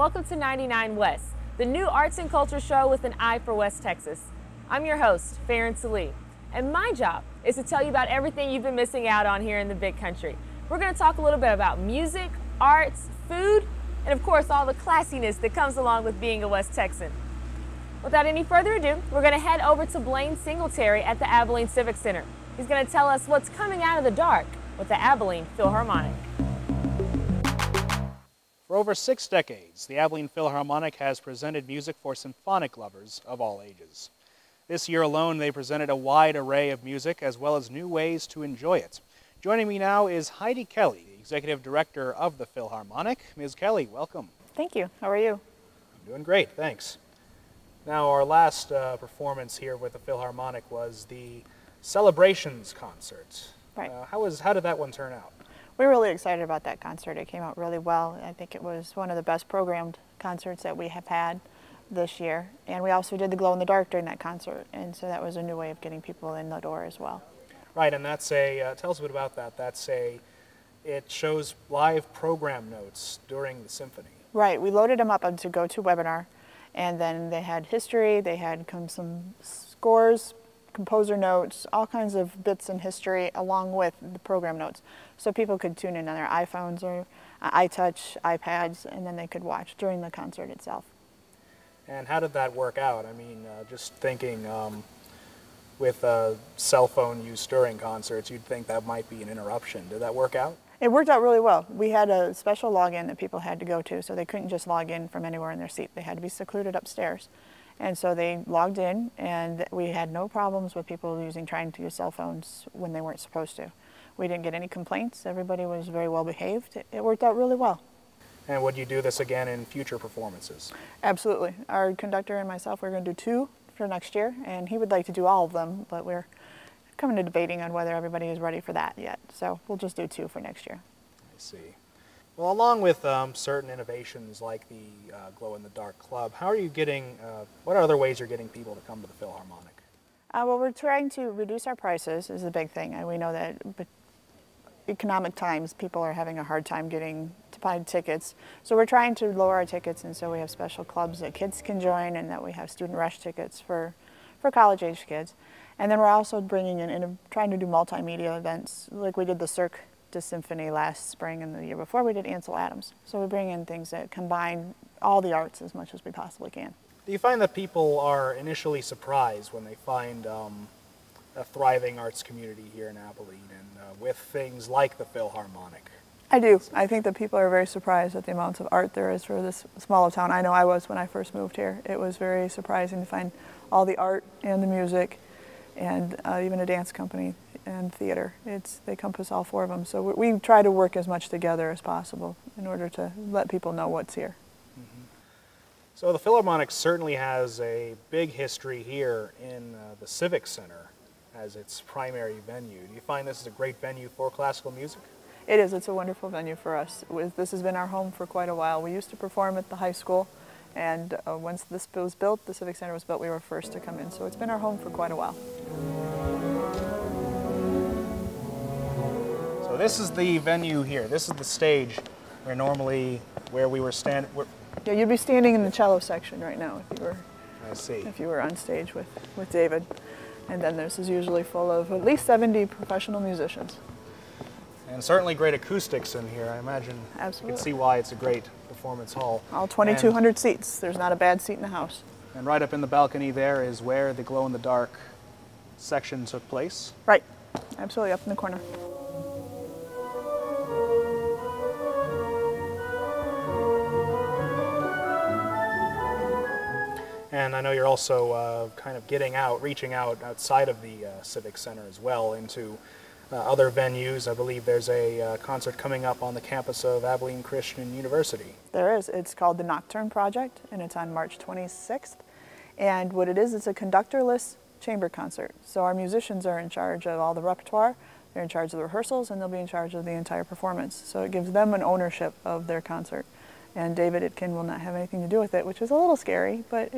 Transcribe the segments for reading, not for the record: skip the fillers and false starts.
welcome to 99 West, the new arts and culture show with an eye for West Texas. I'm your host, Farron Salee, and my job is to tell you about everything you've been missing out on here in the big country. We're going to talk a little bit about music, arts, food, and of course all the classiness that comes along with being a West Texan. Without any further ado, we're going to head over to Blaine Singletary at the Abilene Civic Center. He's going to tell us what's coming out of the dark with the Abilene Philharmonic. For over 6 decades, the Abilene Philharmonic has presented music for symphonic lovers of all ages. This year alone, they presented a wide array of music as well as new ways to enjoy it. Joining me now is Heidi Kelly, the Executive Director of the Philharmonic. Ms. Kelly, welcome. Thank you. How are you? I'm doing great, thanks. Now, our last performance here with the Philharmonic was the Celebrations concert. Right. How did that one turn out? We're really excited about that concert. It came out really well. I think it was one of the best programmed concerts that we have had this year. And we also did the glow in the dark during that concert, and so that was a new way of getting people in the door as well. Right, and that's tell us a bit about that. It shows live program notes during the symphony. Right, we loaded them up onto GoToWebinar, and then they had history, they had some scores, composer notes, all kinds of bits in history along with the program notes. So people could tune in on their iPhones or iTouch, iPads, and then they could watch during the concert itself. And how did that work out? I mean, just thinking with cell phone use during concerts, you'd think that might be an interruption. Did that work out? It worked out really well. We had a special login that people had to go to, so they couldn't just log in from anywhere in their seat. They had to be secluded upstairs. And so they logged in, and we had no problems with people trying to use cell phones when they weren't supposed to. We didn't get any complaints. Everybody was very well behaved. It worked out really well. And would you do this again in future performances? Absolutely. Our conductor and myself, we're going to do 2 for next year, and he would like to do all of them, but we're coming to debating on whether everybody is ready for that yet. So we'll just do 2 for next year. I see. Well, along with certain innovations like the glow-in-the-dark club, how are you getting, what are other ways you're getting people to come to the Philharmonic? Well, we're trying to reduce our prices is a big thing. And we know that economic times, people are having a hard time getting to buy tickets. So we're trying to lower our tickets, and so we have special clubs that kids can join, and that we have student rush tickets for college-age kids. And then we're also bringing in trying to do multimedia events, like we did the Cirque du Symphony last spring, and the year before we did Ansel Adams. So we bring in things that combine all the arts as much as we possibly can. Do you find that people are initially surprised when they find a thriving arts community here in Abilene and with things like the Philharmonic? I do. I think that people are very surprised at the amounts of art there is for this small of town. I know I was when I first moved here. It was very surprising to find all the art and the music and even a dance company and theater. They compass all 4 of them. So we try to work as much together as possible in order to let people know what's here. Mm-hmm. So the Philharmonic certainly has a big history here in the Civic Center as its primary venue. Do you find this is a great venue for classical music? It is. It's a wonderful venue for us. This has been our home for quite a while. We used to perform at the high school, and once this was built, the Civic Center was built, we were first to come in. So it's been our home for quite a while. So this is the venue here. This is the stage where we were standing. Yeah, you'd be standing in the cello section right now I see. If you were on stage with David. And then this is usually full of at least 70 professional musicians. And certainly great acoustics in here, I imagine. Absolutely. You can see why it's a great performance hall. All 2,200 seats. There's not a bad seat in the house. And right up in the balcony there is where the glow-in-the-dark section took place. Right. Absolutely, up in the corner. And I know you're also kind of reaching out outside of the Civic Center as well into other venues. I believe there's a concert coming up on the campus of Abilene Christian University. There is. It's called the Nocturne Project, and it's on March 26th. And what it is, it's a conductorless chamber concert. So our musicians are in charge of all the repertoire, they're in charge of the rehearsals, and they'll be in charge of the entire performance. So it gives them an ownership of their concert. And David Itkin will not have anything to do with it, which is a little scary, but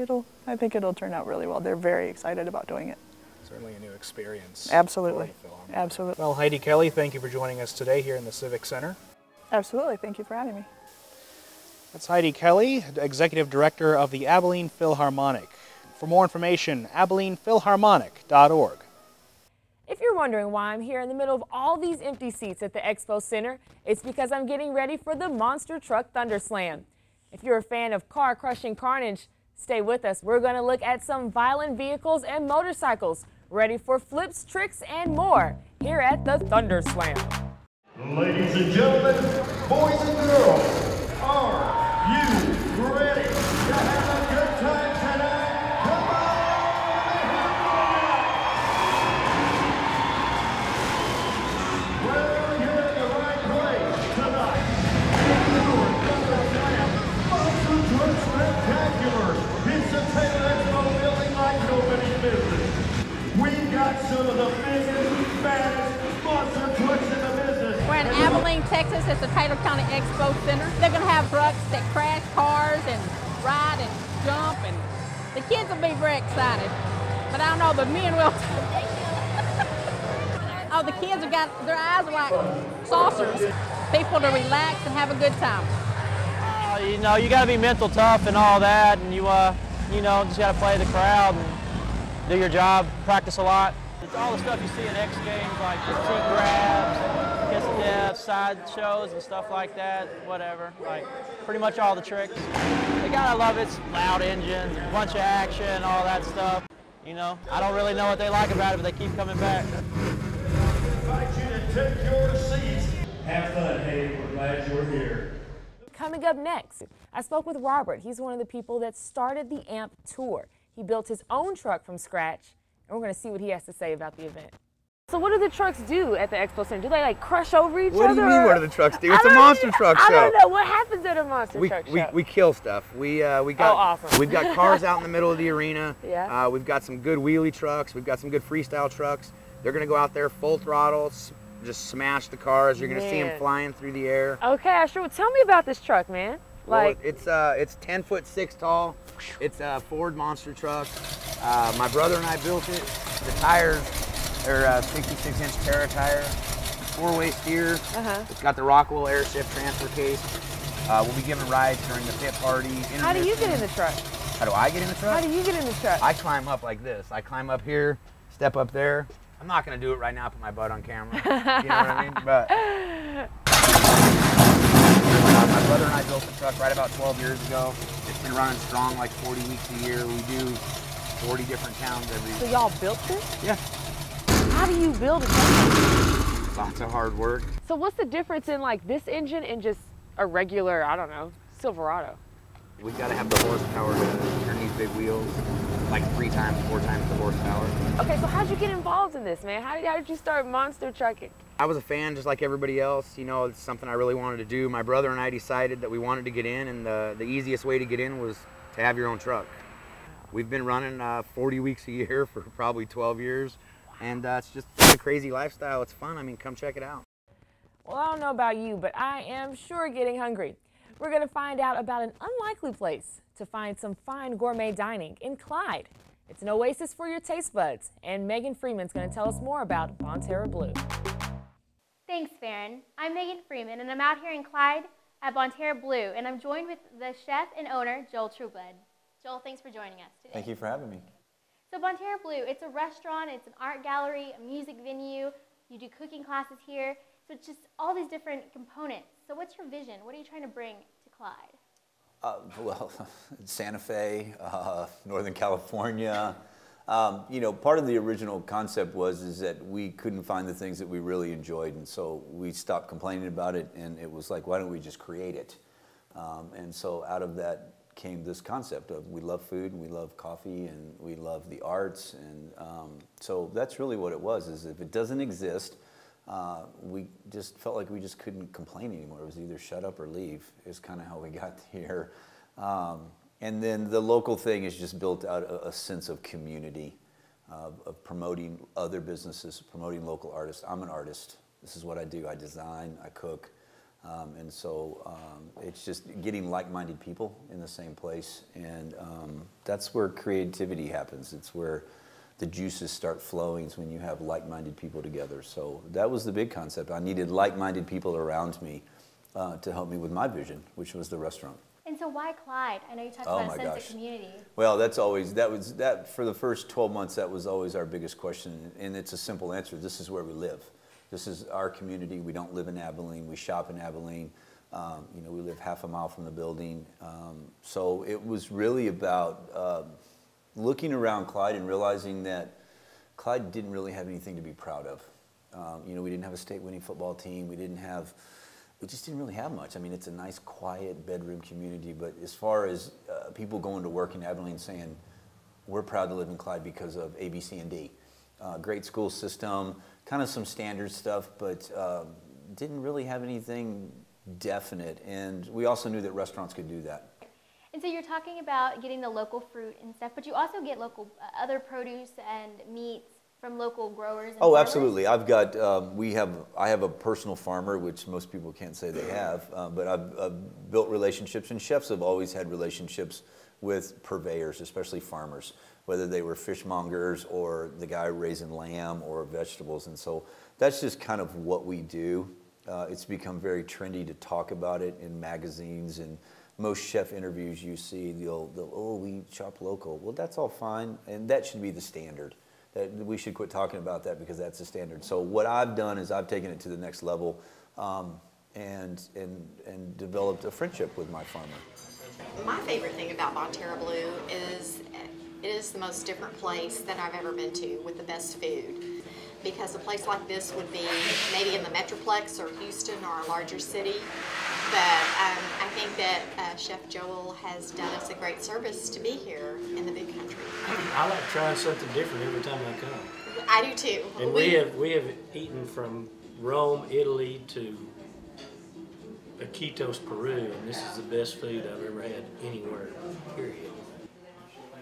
I think it'll turn out really well. They're very excited about doing it. Certainly a new experience. Absolutely. Absolutely. Well, Heidi Kelly, thank you for joining us today here in the Civic Center. Absolutely. Thank you for having me. That's Heidi Kelly, Executive Director of the Abilene Philharmonic. For more information, AbilenePhilharmonic.org. If you're wondering why I'm here in the middle of all these empty seats at the Expo Center, it's because I'm getting ready for the Monster Truck Thunder Slam. If you're a fan of car-crushing carnage, stay with us. We're going to look at some violent vehicles and motorcycles ready for flips, tricks, and more here at the Thunder Slam. Ladies and gentlemen, boys and girls, are you ready to have a good time tonight? Come on! Well, you're in the right place tonight. Your Thunder Slam Monster Truck Spectacular. It's a Taylor Expo building like nobody's business. We've got some of the biggest, baddest monster trucks in the business. We're in Abilene, Texas. It's the Taylor County Expo Center. They're going to have trucks that crash cars and ride and jump, and the kids will be very excited. But I don't know, the men will. Oh, the kids have got, their eyes are like saucers. People to relax and have a good time. You know, you got to be mental tough and all that, and you know, just got to play the crowd and do your job, practice a lot. It's all the stuff you see in X Games, like the seat grabs, kiss of death, side shows and stuff like that, whatever. Like, pretty much all the tricks. The guy I love, it's loud engines, a bunch of action, all that stuff. You know, I don't really know what they like about it, but they keep coming back. I invite you to take your seats. Have fun, hey, we're glad you're here. Coming up next, I spoke with Robert. He's one of the people that started the AMP tour. He built his own truck from scratch, and we're going to see what he has to say about the event. So what do the trucks do at the Expo Center? Do they like crush over each other? What do you mean, what do the trucks do? It's a monster truck show. I don't know. What happens at a monster truck show? We kill stuff. We got awesome. We've got cars out in the middle of the arena. Yeah. We've got some good wheelie trucks. We've got some good freestyle trucks. They're going to go out there full throttle, just smash the cars. You're going to see them flying through the air. Okay, I sure. Tell me about this truck, man. Like, well, it's 10'6" tall. It's a Ford monster truck. My brother and I built it. The tires, they're 66-inch Terra tire, 4-way steer. It's got the Rockwell airship transfer case. We'll be giving rides during the pit party. how do you get in the truck? How do I get in the truck? How do you get in the truck? I climb up like this. I climb up here, step up there. I'm not going to do it right now, put my butt on camera. You know what I mean? But my brother and I built the truck right about 12 years ago. It's been running strong, like 40 weeks a year. We do 40 different towns every year. So y'all built this? Yeah. How do you build a truck? Lots of hard work. So what's the difference in like this engine and just a regular, I don't know, Silverado? We got to have the horsepower to turn these big wheels, like 3 times, 4 times the horsepower. Okay, so how'd you get involved in this, man? How did you start monster trucking? I was a fan just like everybody else. You know, it's something I really wanted to do. My brother and I decided that we wanted to get in, and the easiest way to get in was to have your own truck. We've been running 40 weeks a year for probably 12 years, and it's just a crazy lifestyle. It's fun. I mean, come check it out. Well, I don't know about you, but I am sure getting hungry. We're going to find out about an unlikely place to find some fine gourmet dining in Clyde. It's an oasis for your taste buds, and Megan Freeman's going to tell us more about Bonterra Blue. Thanks, Farron. I'm Megan Freeman, and I'm out here in Clyde at Bonterra Blue, and I'm joined with the chef and owner, Joel Trueblood. Joel, thanks for joining us today. Thank you for having me. So Bonterra Blue, it's a restaurant, it's an art gallery, a music venue, you do cooking classes here, so it's just all these different components. So what's your vision? What are you trying to bring to Clyde? Well, Santa Fe, Northern California. You know, part of the original concept is that we couldn't find the things that we really enjoyed, and so we stopped complaining about it, and it was like, why don't we just create it? And so out of that came this concept of we love food, and we love coffee, and we love the arts, and so that's really what it was, is if it doesn't exist, we just felt like we just couldn't complain anymore. It was either shut up or leave is kind of how we got here. And then the local thing is just built out a sense of community, of promoting other businesses, promoting local artists. I'm an artist. This is what I do. I design, I cook. And so it's just getting like-minded people in the same place. And that's where creativity happens. It's where the juices start flowing, is when you have like-minded people together. So that was the big concept. I needed like-minded people around me to help me with my vision, which was the restaurant. And so why Clyde? I know you talked Oh about my a sense gosh. of community. Well, that for the first 12 months, that was always our biggest question, and it's a simple answer. This is where we live. This is our community. We don't live in Abilene. We shop in Abilene. You know, we live half a mile from the building. So it was really about looking around Clyde and realizing that Clyde didn't really have anything to be proud of. You know, we didn't have a state-winning football team. We just didn't really have much. I mean, it's a nice, quiet bedroom community, but as far as people going to work in Abilene saying, we're proud to live in Clyde because of A, B, C, and D. Great school system, kind of some standard stuff, but didn't really have anything definite. And we also knew that restaurants could do that. And so you're talking about getting the local fruit and stuff, but you also get local other produce and meats from local growers and Oh, farmers? absolutely. I've got, I have a personal farmer, which most people can't say they have, but I've built relationships, and chefs have always had relationships with purveyors, especially farmers, whether they were fishmongers or the guy raising lamb or vegetables. And so that's just kind of what we do. It's become very trendy to talk about it in magazines, and most chef interviews you see, oh, we shop local. Well, that's all fine, and that should be the standard. That we should quit talking about that because that's the standard. So what I've done is I've taken it to the next level and developed a friendship with my farmer. My favorite thing about Bonterra Blue is it is the most different place that I've ever been to with the best food. Because a place like this would be maybe in the Metroplex or Houston or a larger city. But I think that Chef Joel has done us a great service to be here in the big country. I like trying something different every time I come. I do too. And we have eaten from Rome, Italy to Iquitos, Peru, and this is the best food I've ever had anywhere, period.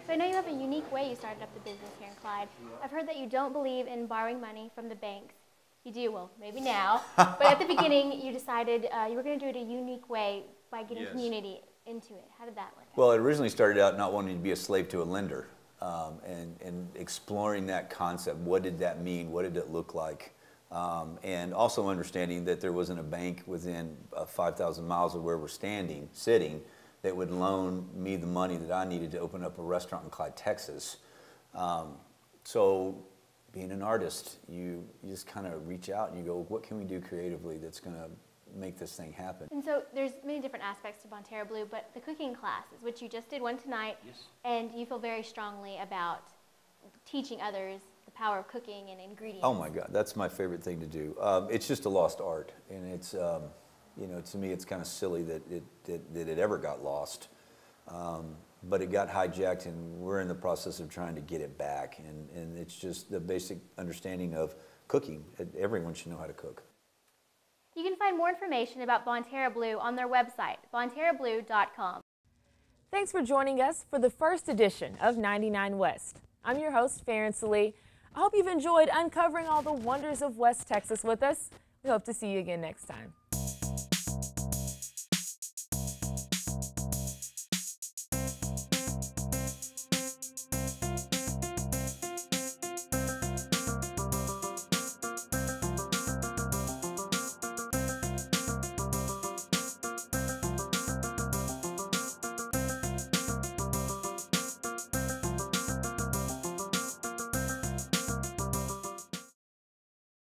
So I know you have a unique way you started up the business here in Clyde. I've heard that you don't believe in borrowing money from the banks. You do, well, maybe now. But at the beginning, you decided you were going to do it a unique way by getting community into it. How did that work out? Well, it originally started out not wanting to be a slave to a lender and exploring that concept. What did that mean? What did it look like? And also understanding that there wasn't a bank within 5,000 miles of where we're sitting, that would loan me the money that I needed to open up a restaurant in Clyde, Texas. So being an artist, you just kind of reach out and you go, what can we do creatively that's going to make this thing happen? And so there's many different aspects to Bonterra Blue, but the cooking classes, which you just did one tonight, and you feel very strongly about teaching others the power of cooking and ingredients. Oh my God, that's my favorite thing to do. It's just a lost art, and it's, you know, to me it's kind of silly that it ever got lost. But it got hijacked, and we're in the process of trying to get it back. And it's just the basic understanding of cooking. Everyone should know how to cook. You can find more information about Bonterra Blue on their website, bonterrablue.com. Thanks for joining us for the first edition of 99 West. I'm your host, Farron Salee. I hope you've enjoyed uncovering all the wonders of West Texas with us. We hope to see you again next time.